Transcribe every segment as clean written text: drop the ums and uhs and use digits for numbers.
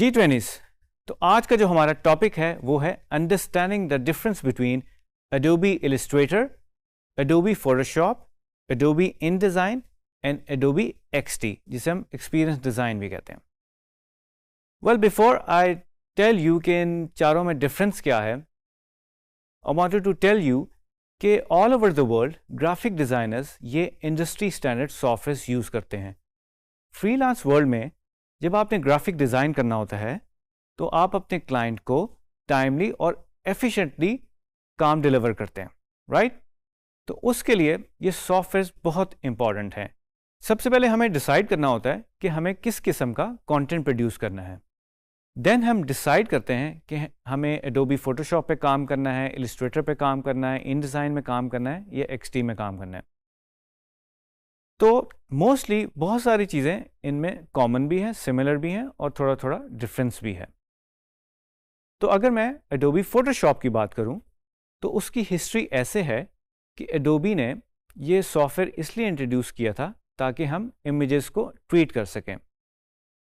G20s। तो आज का जो हमारा टॉपिक है वो है understanding the difference between Adobe Illustrator, Adobe Photoshop, Adobe InDesign and Adobe XD, जिसे हम एक्सपीरियंस डिज़ाइन भी कहते हैं। Well, before I tell you कि इन चारों में डिफरेंस क्या है, I wanted to tell you कि all over the world graphic designers ये इंडस्ट्री स्टैंडर्ड सॉफ्टवेयर यूज़ करते हैं। फ्रीलांस वर्ल्ड में जब आपने ग्राफिक डिज़ाइन करना होता है तो आप अपने क्लाइंट को टाइमली और एफिशिएंटली काम डिलीवर करते हैं, राइट? तो उसके लिए ये सॉफ्टवेयर बहुत इंपॉर्टेंट हैं। सबसे पहले हमें डिसाइड करना होता है कि हमें किस किस्म का कंटेंट प्रोड्यूस करना है। देन हम डिसाइड करते हैं कि हमें एडोबी फोटोशॉप पे काम करना है, इलस्ट्रेटर पे काम करना है, इनडिज़ाइन में काम करना है या एक्सडी में काम करना है। तो मोस्टली बहुत सारी चीज़ें इनमें कॉमन भी हैं, सिमिलर भी हैं और थोड़ा थोड़ा डिफरेंस भी है। तो अगर मैं एडोबी फोटोशॉप की बात करूं तो उसकी हिस्ट्री ऐसे है कि एडोबी ने ये सॉफ्टवेयर इसलिए इंट्रोड्यूस किया था ताकि हम इमेजेस को ट्रीट कर सकें।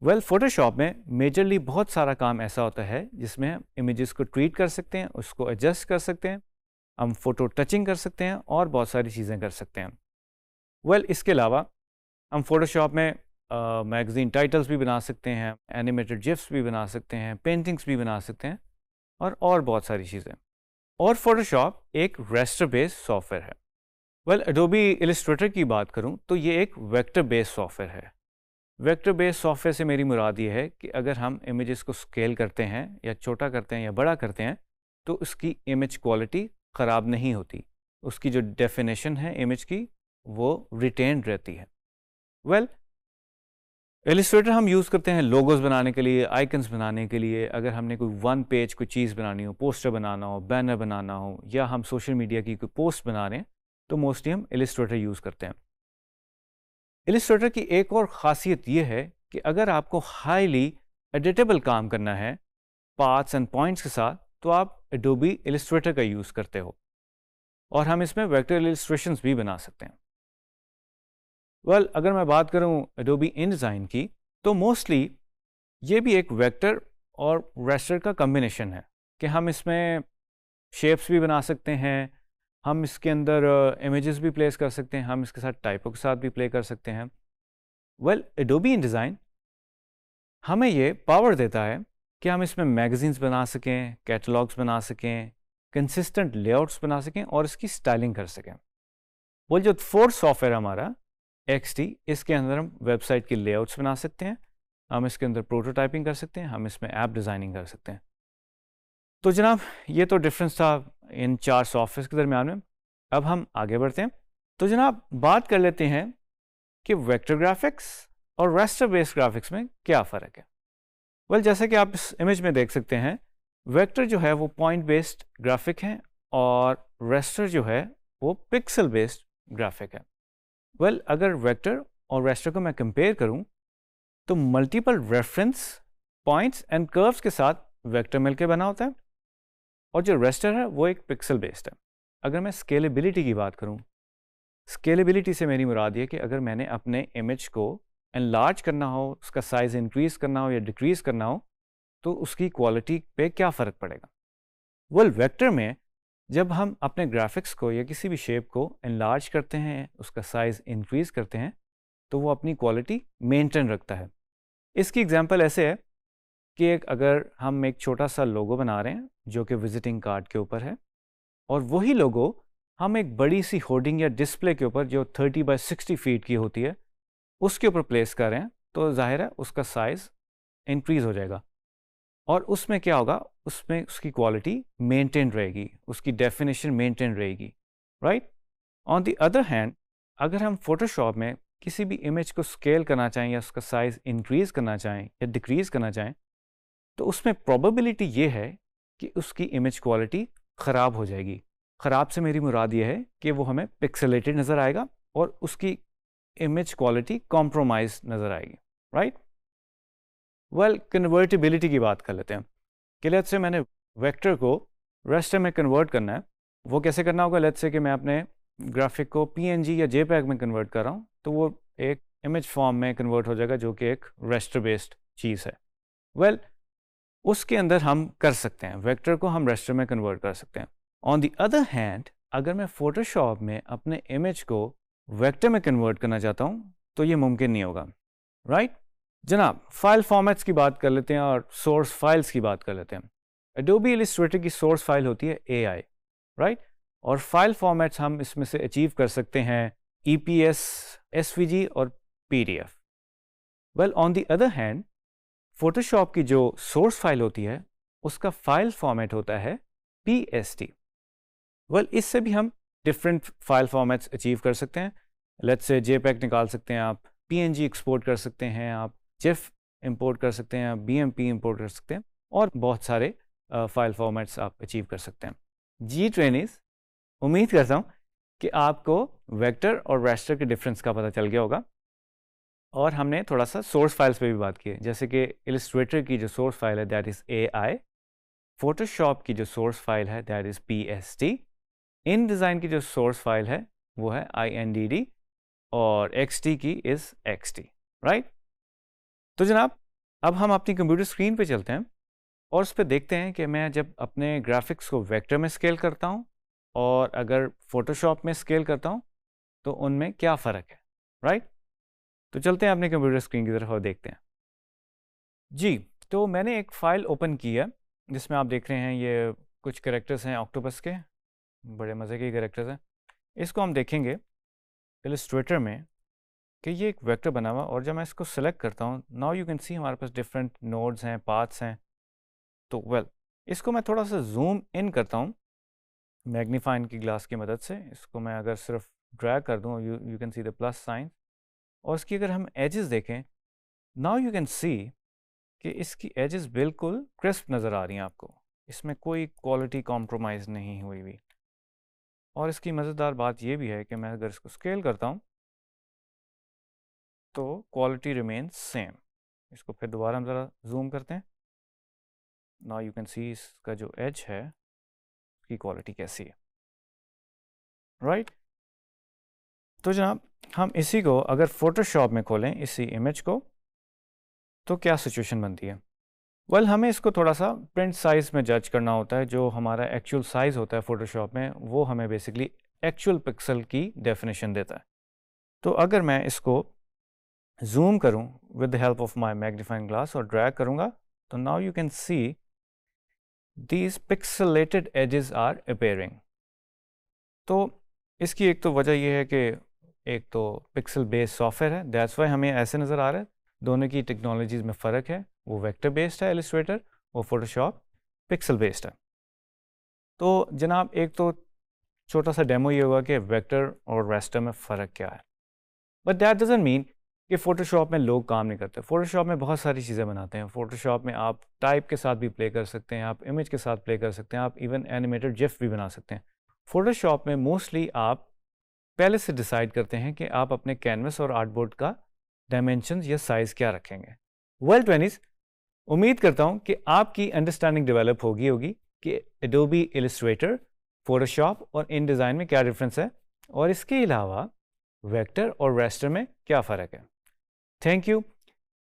वेल, फोटोशॉप में मेजरली बहुत सारा काम ऐसा होता है जिसमें हम इमेजेस को ट्रीट कर सकते हैं, उसको एडजस्ट कर सकते हैं, हम फोटो टचिंग कर सकते हैं और बहुत सारी चीज़ें कर सकते हैं। वेल, इसके अलावा हम फोटोशॉप में मैगज़ीन टाइटल्स भी बना सकते हैं, एनिमेटेड जिफ्स भी बना सकते हैं, पेंटिंग्स भी बना सकते हैं और बहुत सारी चीज़ें। और फोटोशॉप एक रेस्टर बेस्ड सॉफ्टवेयर है। वेल, एडोबी इलस्ट्रेटर की बात करूं तो ये एक वेक्टर बेस्ड सॉफ्टवेयर है। वेक्टर बेस्ड सॉफ्टवेयर से मेरी मुराद ये है कि अगर हम इमेजेस को स्केल करते हैं या छोटा करते हैं या बड़ा करते हैं तो उसकी इमेज क्वालिटी ख़राब नहीं होती, उसकी जो डेफिनेशन है इमेज की वो रिटेन रहती है। वेल, इलस्ट्रेटर हम यूज़ करते हैं लोगोज बनाने के लिए, आइकन्स बनाने के लिए। अगर हमने कोई वन पेज कोई चीज़ बनानी हो, पोस्टर बनाना हो, बैनर बनाना हो या हम सोशल मीडिया की कोई पोस्ट बना रहे हैं तो मोस्टली हम इलस्ट्रेटर यूज़ करते हैं। इलस्ट्रेटर की एक और ख़ासियत ये है कि अगर आपको हाईली एडिटेबल काम करना है पार्ट्स एंड पॉइंट्स के साथ तो आप एडोबी इलस्ट्रेटर का यूज़ करते हो और हम इसमें वेक्टर इलस्ट्रेशंस भी बना सकते हैं। वेल, अगर मैं बात करूं एडोबी इनडिज़ाइन की तो मोस्टली ये भी एक वेक्टर और रेस्टर का कम्बिनेशन है कि हम इसमें शेप्स भी बना सकते हैं, हम इसके अंदर इमेजेस भी प्लेस कर सकते हैं, हम इसके साथ टाइपों के साथ भी प्ले कर सकते हैं। वेल, एडोबी इनडिज़ाइन हमें ये पावर देता है कि हम इसमें मैगज़ीन्स बना सकें, कैटलॉग्स बना सकें, कंसिस्टेंट लेआउट्स बना सकें और इसकी स्टाइलिंग कर सकें। वो जो फोर्थ सॉफ्टवेयर हमारा XD, इसके अंदर हम वेबसाइट के लेआउट्स बना सकते हैं, हम इसके अंदर प्रोटोटाइपिंग कर सकते हैं, हम इसमें ऐप डिज़ाइनिंग कर सकते हैं। तो जनाब, ये तो डिफरेंस था इन चार सॉफ्टवेयर के दरमियान में। अब हम आगे बढ़ते हैं। तो जनाब, बात कर लेते हैं कि वेक्टर ग्राफिक्स और रेस्टर बेस्ड ग्राफिक्स में क्या फ़र्क है। वेल, जैसे कि आप इस इमेज में देख सकते हैं, वेक्टर जो है वो पॉइंट बेस्ड ग्राफिक है और रेस्टर जो है वो पिक्सल बेस्ड ग्राफिक है। वेल, अगर वेक्टर और रेस्टर को मैं कंपेयर करूं तो multiple reference points and curves के साथ वेक्टर मिलकर बना होता है और जो रेस्टर है वो एक पिक्सल बेस्ड है। अगर मैं स्केलेबिलिटी की बात करूं, स्केलेबिलिटी से मेरी मुराद ये कि अगर मैंने अपने इमेज को एनलार्ज करना हो, उसका साइज इंक्रीज करना हो या डिक्रीज करना हो तो उसकी क्वालिटी पे क्या फ़र्क पड़ेगा। वेल, वेक्टर में जब हम अपने ग्राफिक्स को या किसी भी शेप को एनलार्ज करते हैं, उसका साइज़ इंक्रीज़ करते हैं तो वो अपनी क्वालिटी मेंटेन रखता है। इसकी एग्जांपल ऐसे है कि अगर हम एक छोटा सा लोगो बना रहे हैं जो कि विजिटिंग कार्ड के ऊपर है और वही लोगो हम एक बड़ी सी होर्डिंग या डिस्प्ले के ऊपर जो 30 बाय 60 फीट की होती है उसके ऊपर प्लेस कर रहे हैं तो जाहिर है उसका साइज़ इंक्रीज़ हो जाएगा और उसमें क्या होगा, उसमें उसकी क्वालिटी मेंटेन रहेगी, उसकी डेफिनेशन मेंटेन रहेगी, right? On the other hand, अगर हम फोटोशॉप में किसी भी इमेज को स्केल करना चाहें या उसका साइज़ इंक्रीज़ करना चाहें या डिक्रीज़ करना चाहें तो उसमें प्रोबेबिलिटी ये है कि उसकी इमेज क्वालिटी ख़राब हो जाएगी। ख़राब से मेरी मुराद ये है कि वो हमें पिक्सेलेटेड नज़र आएगा और उसकी इमेज क्वालिटी कॉम्प्रोमाइज नज़र आएगी, राइट? वेल, कन्वर्टिबिलिटी की बात कर लेते हैं कि लेट्स से मैंने वेक्टर को रेस्टर में कन्वर्ट करना है। वो कैसे करना होगा? लेट्स से कि मैं अपने ग्राफिक को PNG या JPEG में कन्वर्ट कर रहा हूँ तो वो एक इमेज फॉर्म में कन्वर्ट हो जाएगा जो कि एक रेस्टर बेस्ड चीज़ है। वेल, उसके अंदर हम कर सकते हैं, वेक्टर को हम रेस्टर में कन्वर्ट कर सकते हैं। ऑन द अदर हैंड अगर मैं फोटोशॉप में अपने इमेज को वेक्टर में कन्वर्ट करना चाहता हूँ तो ये मुमकिन नहीं होगा, राइट? जनाब, फाइल फॉर्मेट्स की बात कर लेते हैं और सोर्स फाइल्स की बात कर लेते हैं। एडोबी इलस्ट्रेटर की सोर्स फाइल होती है AI, राइट? और फाइल फॉर्मेट्स हम इसमें से अचीव कर सकते हैं EPS, SVG और PDF। Well, on the other hand Photoshop की जो सोर्स फाइल होती है उसका फाइल फॉर्मेट होता है PST। वेल, इससे भी हम डिफरेंट फाइल फॉर्मेट्स अचीव कर सकते हैं। लेट्स से JPEG निकाल सकते हैं आप, PNG एक्सपोर्ट कर सकते हैं आप, GIF इंपोर्ट कर सकते हैं आप, BMP इंपोर्ट कर सकते हैं और बहुत सारे फाइल फॉर्मेट्स आप अचीव कर सकते हैं। जी ट्रेनिस, उम्मीद करता हूँ कि आपको वेक्टर और रेस्टर के डिफरेंस का पता चल गया होगा और हमने थोड़ा सा सोर्स फाइल्स पे भी बात की है, जैसे कि इलस्ट्रेटर की जो सोर्स फाइल है दैट इज़ AI, फोटोशॉप की जो सोर्स फाइल है that is PST, in design की जो सोर्स फाइल है वो है INDD और XD की इज़ XD, राइट? तो जनाब, अब हम अपनी कंप्यूटर स्क्रीन पे चलते हैं और उस पर देखते हैं कि मैं जब अपने ग्राफिक्स को वेक्टर में स्केल करता हूँ और अगर फोटोशॉप में स्केल करता हूँ तो उनमें क्या फ़र्क है, राइट? तो चलते हैं अपने कंप्यूटर स्क्रीन की तरफ और देखते हैं। जी, तो मैंने एक फ़ाइल ओपन की है जिसमें आप देख रहे हैं ये कुछ कैरेक्टर्स हैं ऑक्टोपस के, बड़े मज़े के कैरेक्टर्स हैं। इसको हम देखेंगे इलस्ट्रेटर में कि ये एक वेक्टर बना हुआ, और जब मैं इसको सेलेक्ट करता हूँ नाउ यू कैन सी हमारे पास डिफरेंट नोड्स हैं, पाथ्स हैं। तो वेल, इसको मैं थोड़ा सा जूम इन करता हूँ मैग्नीफाइंग की ग्लास की मदद से। इसको मैं अगर सिर्फ ड्रैग कर दूँ, you can see the plus sign, और इसकी अगर हम एजेस देखें नाउ यू कैन सी कि इसकी एजेस बिल्कुल क्रिस्प नज़र आ रही हैं आपको, इसमें कोई क्वालिटी कॉम्प्रोमाइज़ नहीं हुई हुई। और इसकी मज़ेदार बात यह भी है कि मैं अगर इसको स्केल करता हूँ तो क्वालिटी रिमेन सेम। इसको फिर दोबारा हम ज़रा जूम करते हैं, नाउ यू कैन सी इसका जो एज है उसकी क्वालिटी कैसी है, राइट? तो जनाब, हम इसी को अगर फोटोशॉप में खोलें इसी इमेज को तो क्या सिचुएशन बनती है? वेल, हमें इसको थोड़ा सा प्रिंट साइज़ में जज करना होता है। जो हमारा एक्चुअल साइज़ होता है फोटोशॉप में वो हमें बेसिकली एक्चुअल पिक्सल की डेफिनेशन देता है। तो अगर मैं इसको जूम करूं with the help of my magnifying glass और ड्रैग करूंगा तो now you can see these pixelated edges are appearing. तो इसकी एक तो वजह यह है कि एक तो पिक्सल बेस्ड सॉफ्टवेयर है, दैट्स वाई हमें ऐसे नज़र आ रहा है। दोनों की टेक्नोलॉजीज़ में फ़र्क है, वो वेक्टर बेस्ड है इलस्ट्रेटर, वो फोटोशॉप पिक्सल बेस्ड है। तो जनाब, एक तो छोटा सा डेमो ये होगा कि वेक्टर और रेस्टर में फ़र्क क्या है, बट दैट डजंट मीन कि फ़ोटोशॉप में लोग काम नहीं करते। फ़ोटोशॉप में बहुत सारी चीज़ें बनाते हैं। फ़ोटोशॉप में आप टाइप के साथ भी प्ले कर सकते हैं, आप इमेज के साथ प्ले कर सकते हैं, आप इवन एनिमेटेड जिफ भी बना सकते हैं। फ़ोटोशॉप में मोस्टली आप पहले से डिसाइड करते हैं कि आप अपने कैनवस और आर्टबोर्ड का डायमेंशंस या साइज़ क्या रखेंगे। वेल ट्वेंटीज़, उम्मीद करता हूँ कि आपकी अंडरस्टैंडिंग डेवलप होगी कि एडोबी इलस्ट्रेटर, फोटोशॉप और इन डिज़ाइन में क्या डिफरेंस है और इसके अलावा वेक्टर और रेस्टर में क्या फ़र्क है। Thank you.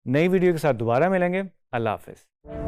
नई वीडियो के साथ दोबारा मिलेंगे। अल्लाह हाफिज़।